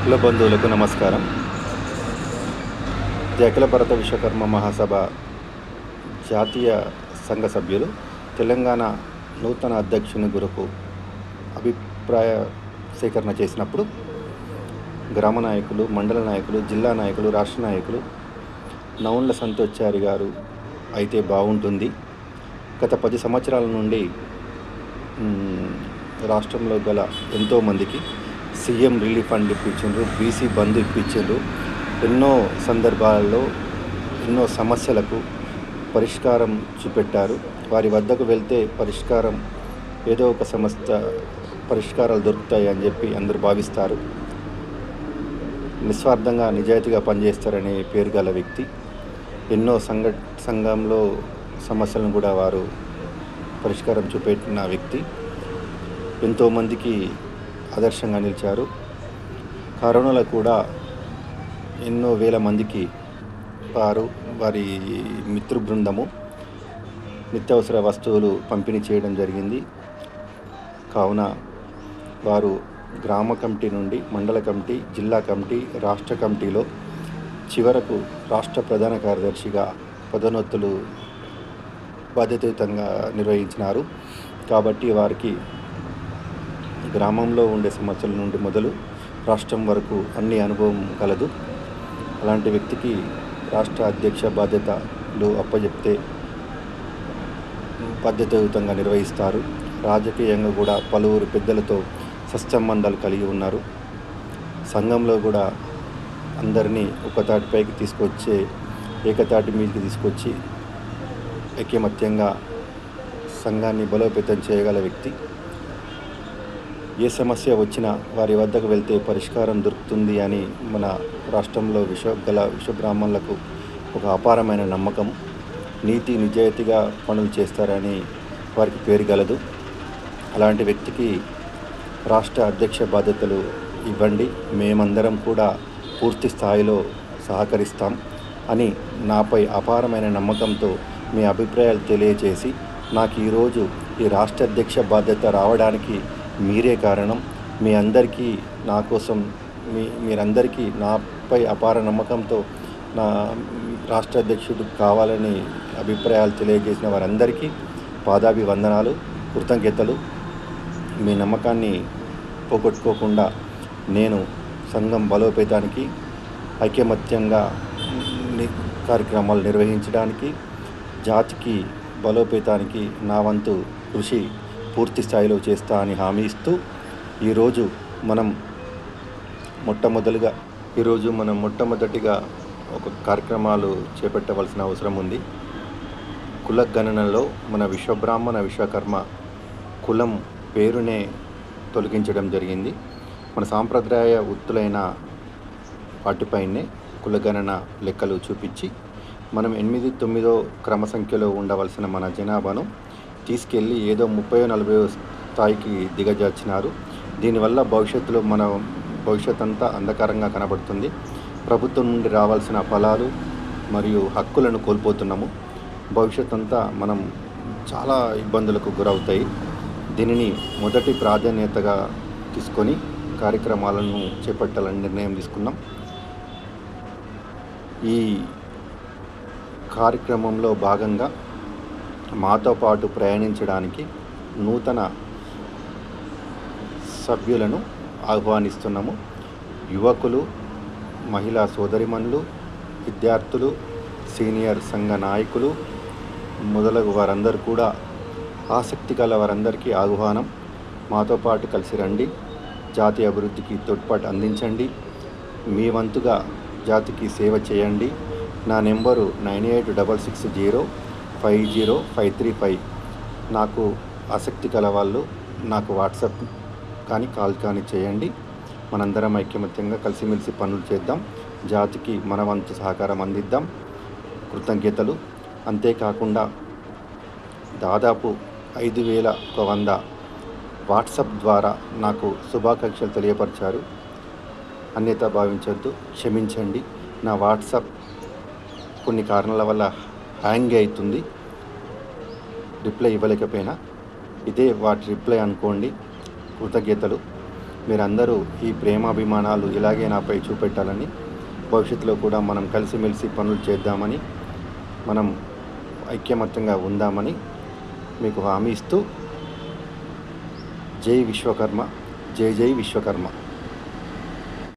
కుల బంధువులకు నమస్కారం. ది అఖిల భారత విశ్వకర్మ మహాసభ జాతీయ సంఘ సభ్యులు తెలంగాణ నూతన అధ్యక్షుని కొరకు అభిప్రాయ సేకరణ చేసినప్పుడు గ్రామ నాయకులు, మండల నాయకులు, జిల్లా నాయకులు, రాష్ట్ర నాయకులు నౌండ్ల సంతోషారి గారు అయితే బాగుంటుంది. గత 10 సంవత్సరాల నుండి రాష్ట్రంలో గల ఎంతోమందికి సీఎం రిలీఫ్ ఫండ్ ఇప్పించారు, బీసీ బంధు ఇప్పించారు. ఎన్నో సందర్భాల్లో ఎన్నో సమస్యలకు పరిష్కారం చూపెట్టారు. వారి వద్దకు వెళ్తే ఏదో ఒక పరిష్కారాలు దొరుకుతాయి అని చెప్పి అందరూ భావిస్తారు. నిస్వార్థంగా నిజాయితీగా పనిచేస్తారనే పేరు గల వ్యక్తి. ఎన్నో సంఘంలో సమస్యలను కూడా వారు పరిష్కారం చూపెట్టిన వ్యక్తి. ఎంతోమందికి ఆదర్శంగా నిలిచారు. కరోనాలో కూడా ఎన్నో వేల మందికి వారి మిత్ర బృందము నిత్యావసర వస్తువులు పంపిణీ చేయడం జరిగింది. కావున వారు గ్రామ కమిటీ నుండి మండల కమిటీ, జిల్లా కమిటీ, రాష్ట్ర కమిటీలో చివరకు రాష్ట్ర ప్రధాన కార్యదర్శిగా పదోన్నతులు బాధ్యతాయుతంగా నిర్వహించినారు. కాబట్టి వారికి గ్రామంలో ఉండే సమస్యల నుండి మొదలు రాష్ట్రం వరకు అన్ని అనుభవం కలదు. అలాంటి వ్యక్తికి రాష్ట్ర అధ్యక్ష బాధ్యతలు అప్పచెప్తే బాధ్యతాయుతంగా నిర్వహిస్తారు. రాజకీయంగా కూడా పలువురు పెద్దలతో సత్సంబంధాలు కలిగి ఉన్నారు. సంఘంలో కూడా అందరినీ ఒకతాటిపైకి ఏకతాటి మీదకి తీసుకొచ్చి ఐకమత్యంగా సంఘాన్ని బలోపేతం చేయగల వ్యక్తి. ఏ సమస్య వచ్చినా వారి వద్దకు వెళ్తే పరిష్కారం దొరుకుతుంది అని మన రాష్ట్రంలో విశ్వబ్రాహ్మణులకు ఒక అపారమైన నమ్మకం. నీతి నిజాయితీగా పనులు చేస్తారని వారికి పేరు గలదు. అలాంటి వ్యక్తికి రాష్ట్ర అధ్యక్ష బాధ్యతలు ఇవ్వండి, మేమందరం కూడా పూర్తి స్థాయిలో సహకరిస్తాం అని నాపై అపారమైన నమ్మకంతో మీ అభిప్రాయాలు తెలియజేసి నాకు ఈరోజు ఈ రాష్ట్ర అధ్యక్ష బాధ్యత రావడానికి మీరే కారణం. మీ అందరికీ నా కోసం మీరందరికీ నాపై అపార నమ్మకంతో నా రాష్ట్ర అధ్యక్షుడు కావాలని అభిప్రాయాలు తెలియజేసిన వారందరికీ పాదాభివందనాలు, కృతజ్ఞతలు. మీ నమ్మకాన్ని పోగొట్టుకోకుండా నేను సంఘం బలోపేతానికి, ఐకమత్యంగా కార్యక్రమాలు నిర్వహించడానికి, జాతికి బలోపేతానికి నా వంతు కృషి పూర్తి స్థాయిలో చేస్తా అని హామీ ఇస్తూ ఈరోజు మనం మొట్టమొదటిగా ఒక కార్యక్రమాలు చేపట్టవలసిన అవసరం ఉంది. కుల గణనలో మన విశ్వకర్మ కులం పేరునే తొలగించడం జరిగింది. మన సాంప్రదాయ వృత్తులైన వాటిపైనే కులగణన లెక్కలు చూపించి మనం 8, 9 క్రమ సంఖ్యలో ఉండవలసిన మన జనాభాను తీసుకెళ్ళి ఏదో 30-40 స్థాయికి దిగజార్చినారు. దీనివల్ల భవిష్యత్తులో మన భవిష్యత్ అంతా అంధకారంగా కనబడుతుంది. ప్రభుత్వం నుండి రావాల్సిన ఫలాలు మరియు హక్కులను కోల్పోతున్నాము. భవిష్యత్ అంతా మనం చాలా ఇబ్బందులకు గురవుతాయి. దీనిని మొదటి ప్రాధాన్యతగా తీసుకొని కార్యక్రమాలను చేపట్టాలని నిర్ణయం తీసుకున్నాం. ఈ కార్యక్రమంలో భాగంగా మాతో పాటు ప్రయాణించడానికి నూతన సభ్యులను ఆహ్వానిస్తున్నాము. యువకులు, మహిళా సోదరిమణులు, విద్యార్థులు, సీనియర్ సంఘ నాయకులు మొదలగు వారందరూ కూడా ఆసక్తి గల వారందరికీ ఆహ్వానం. మాతో పాటు కలిసి రండి, జాతి అభివృద్ధికి తోడ్పాటు అందించండి, మీ వంతుగా జాతికి సేవ చేయండి. నా నెంబరు 9866050535. నాకు ఆసక్తి గల వాళ్ళు నాకు వాట్సాప్ కానీ కాల్ కానీ చేయండి. మనందరం ఐకమత్యంగా కలిసిమెలిసి పనులు చేద్దాం, జాతికి మన వంతు సహకారం అందిద్దాం. కృతజ్ఞతలు. అంతేకాకుండా దాదాపు 5100 వాట్సాప్ ద్వారా నాకు శుభాకాంక్షలు తెలియపరిచారు. అన్యత భావించొద్దు, క్షమించండి. నా వాట్సాప్ కొన్ని కారణాల వల్ల హ్యాంగ్ అవుతుంది, రిప్లై ఇవ్వలేకపోయినా. ఇదే వాటి రిప్లై అనుకోండి. కృతజ్ఞతలు. మీరందరూ ఈ ప్రేమాభిమానాలు ఇలాగే నాపై చూపెట్టాలని, భవిష్యత్తులో కూడా మనం కలిసిమెలిసి పనులు చేద్దామని, మనం ఐక్యమత్యంగా ఉందామని మీకు హామీ ఇస్తూ, జై విశ్వకర్మ, జై జై విశ్వకర్మ.